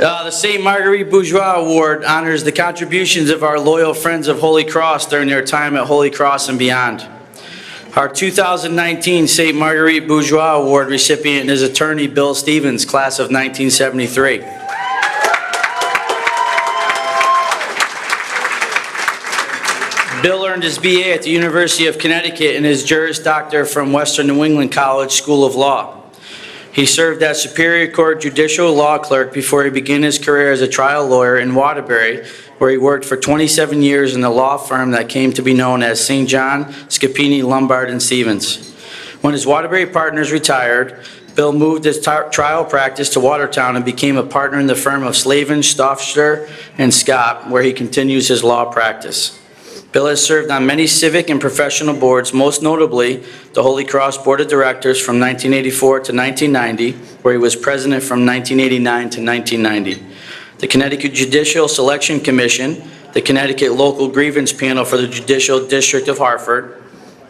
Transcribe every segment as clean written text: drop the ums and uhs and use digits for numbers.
The St. Marguerite Bourgeois Award honors the contributions of our loyal friends of Holy Cross during their time at Holy Cross and beyond. Our 2019 St. Marguerite Bourgeois Award recipient is attorney Bill Stevens, class of 1973. Bill earned his BA at the University of Connecticut and his Juris Doctor from Western New England College School of Law. He served as Superior Court Judicial Law Clerk before he began his career as a trial lawyer in Waterbury, where he worked for 27 years in the law firm that came to be known as St. John, Scapini, Lombard, and Stevens. When his Waterbury partners retired, Bill moved his trial practice to Watertown and became a partner in the firm of Slavin, Stoffster, and Scott, where he continues his law practice. Bill has served on many civic and professional boards, most notably the Holy Cross Board of Directors from 1984 to 1990, where he was president from 1989 to 1990. The Connecticut Judicial Selection Commission, the Connecticut Local Grievance Panel for the Judicial District of Hartford,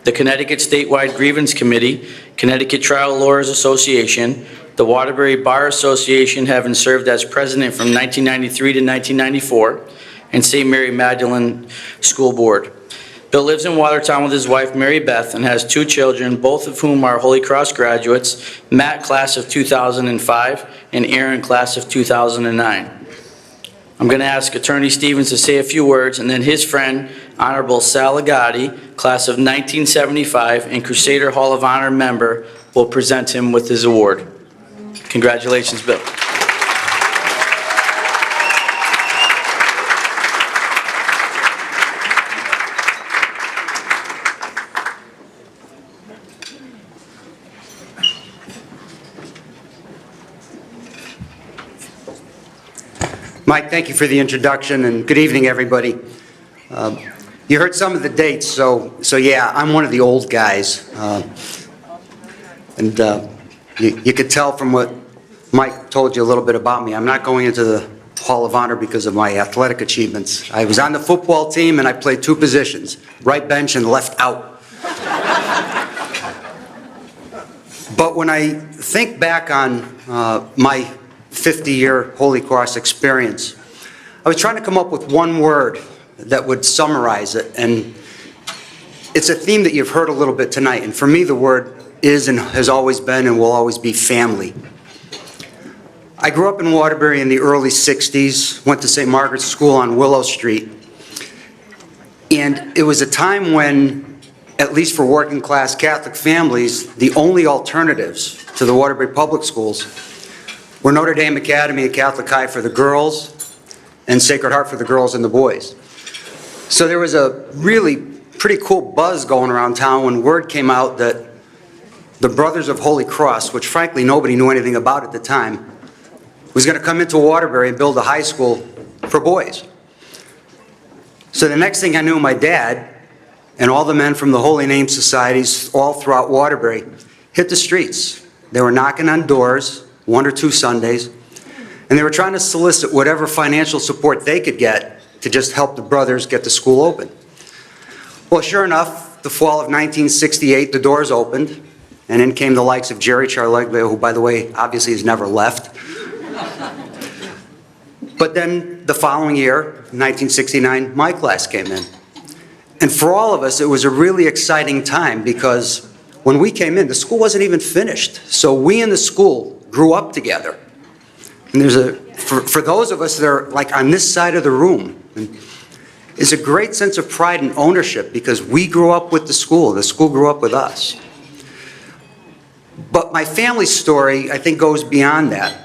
the Connecticut Statewide Grievance Committee, Connecticut Trial Lawyers Association, the Waterbury Bar Association, having served as president from 1993 to 1994, and St. Mary Magdalene School Board. Bill lives in Watertown with his wife, Mary Beth, and has 2 children, both of whom are Holy Cross graduates, Matt, class of 2005, and Aaron, class of 2009. I'm going to ask Attorney Stevens to say a few words, and then his friend, Honorable Sal Agati, class of 1975, and Crusader Hall of Honor member, will present him with his award. Congratulations, Bill. Mike, thank you for the introduction, and good evening, everybody. You heard some of the dates, so yeah, I'm one of the old guys. You could tell from what Mike told you a little bit about me. I'm not going into the Hall of Honor because of my athletic achievements. I was on the football team, and I played 2 positions, right bench and left out. But when I think back on my 50-year Holy Cross experience, I was trying to come up with one word that would summarize it, and it's a theme that you've heard a little bit tonight, and for me the word is and has always been and will always be family. I grew up in Waterbury in the early 60s, went to St. Margaret's School on Willow Street, and it was a time when, at least for working class Catholic families, the only alternatives to the Waterbury public schools were Notre Dame Academy and Catholic High for the girls and Sacred Heart for the girls and the boys. So there was a really pretty cool buzz going around town when word came out that the Brothers of Holy Cross, which frankly nobody knew anything about at the time, was going to come into Waterbury and build a high school for boys. So the next thing I knew, my dad and all the men from the Holy Name Societies all throughout Waterbury hit the streets. They were knocking on doors 1 or 2 Sundays, and they were trying to solicit whatever financial support they could get to just help the brothers get the school open. Well, sure enough, the fall of 1968, the doors opened, and in came the likes of Jerry Charleglia, who, by the way, obviously has never left. But then the following year, 1969, my class came in. And for all of us, it was a really exciting time because when we came in, the school wasn't even finished. So we in the school grew up together. And for those of us that are like on this side of the room, is a great sense of pride and ownership because we grew up with the school grew up with us. But my family story, I think, goes beyond that.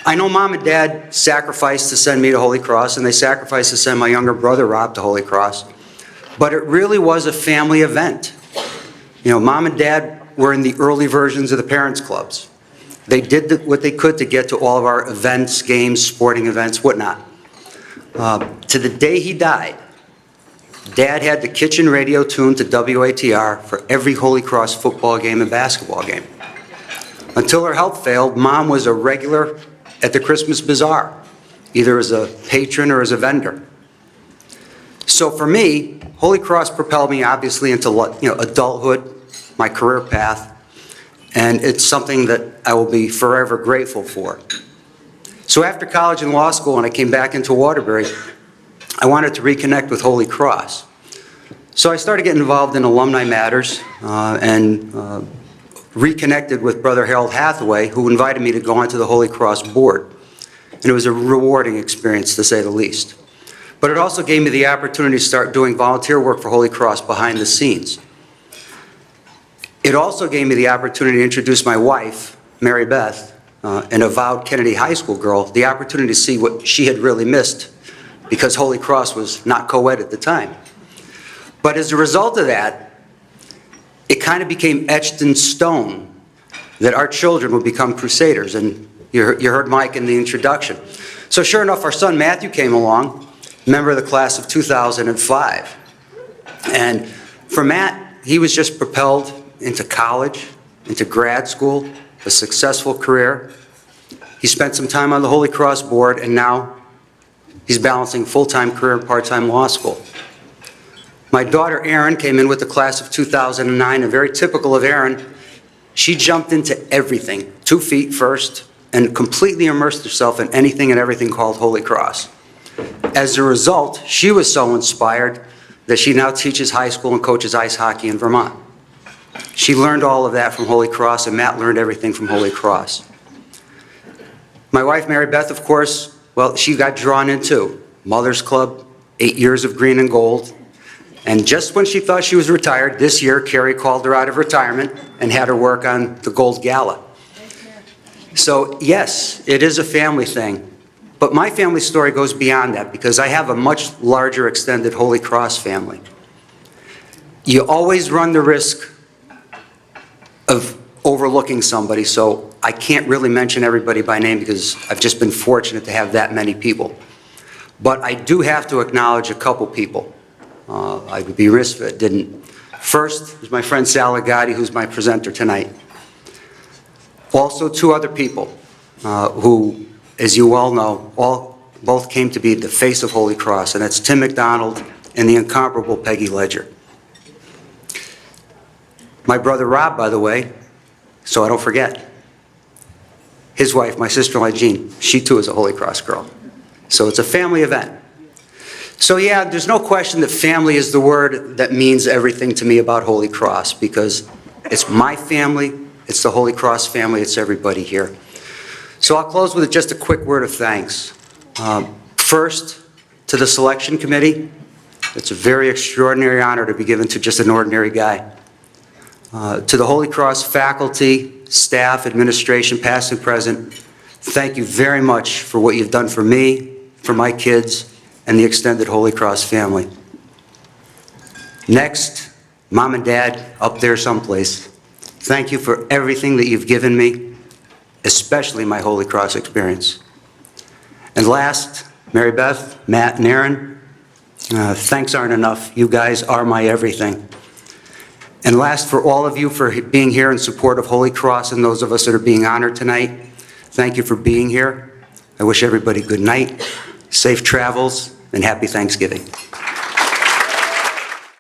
I know Mom and Dad sacrificed to send me to Holy Cross, and they sacrificed to send my younger brother, Rob, to Holy Cross. But it really was a family event. You know, Mom and Dad were in the early versions of the parents' clubs. They did what they could to get to all of our events, games, sporting events, whatnot. To the day he died, Dad had the kitchen radio tuned to WATR for every Holy Cross football game and basketball game. Until her health failed, Mom was a regular at the Christmas Bazaar, either as a patron or as a vendor. So for me, Holy Cross propelled me obviously into adulthood, my career path, and it's something that I will be forever grateful for. So after college and law school, when I came back into Waterbury, I wanted to reconnect with Holy Cross. So I started getting involved in alumni matters and reconnected with Brother Harold Hathaway, who invited me to go onto the Holy Cross board. And it was a rewarding experience, to say the least. But it also gave me the opportunity to start doing volunteer work for Holy Cross behind the scenes. It also gave me the opportunity to introduce my wife, Mary Beth, an avowed Kennedy High School girl, the opportunity to see what she had really missed because Holy Cross was not co-ed at the time. But as a result of that, it kind of became etched in stone that our children would become Crusaders, and you heard Mike in the introduction. So sure enough, our son Matthew came along, member of the class of 2005. And for Matt, he was just propelled into college, into grad school, a successful career. He spent some time on the Holy Cross board, and now he's balancing full-time career and part-time law school. My daughter Erin came in with the class of 2009, and very typical of Erin, she jumped into everything, 2 feet first, and completely immersed herself in anything and everything called Holy Cross. As a result, she was so inspired that she now teaches high school and coaches ice hockey in Vermont. She learned all of that from Holy Cross, and Matt learned everything from Holy Cross. My wife, Mary Beth, of course, well, she got drawn into Mother's Club, 8 years of green and gold. And just when she thought she was retired, this year, Carrie called her out of retirement and had her work on the Gold Gala. So, yes, it is a family thing. But my family story goes beyond that because I have a much larger extended Holy Cross family. You always run the risk of overlooking somebody, so I can't really mention everybody by name because I've just been fortunate to have that many people. But I do have to acknowledge a couple people. I would be remiss if I didn't. First is my friend Sal Agati, who's my presenter tonight. Also 2 other people who, as you all know, both came to be the face of Holy Cross, and that's Tim McDonald and the incomparable Peggy Ledger. My brother Rob, by the way, so I don't forget, his wife, my sister-in-law Jean, she too is a Holy Cross girl. So it's a family event. So yeah, there's no question that family is the word that means everything to me about Holy Cross, because it's my family, it's the Holy Cross family, it's everybody here. So I'll close with just a quick word of thanks. First, to the selection committee. It's a very extraordinary honor to be given to just an ordinary guy. To the Holy Cross faculty, staff, administration, past and present, thank you very much for what you've done for me, for my kids, and the extended Holy Cross family. Next, Mom and Dad up there someplace, thank you for everything that you've given me, especially my Holy Cross experience. And last, Mary Beth, Matt, and Erin, thanks aren't enough. You guys are my everything. And last, for all of you for being here in support of Holy Cross and those of us that are being honored tonight, thank you for being here. I wish everybody good night, safe travels, and happy Thanksgiving.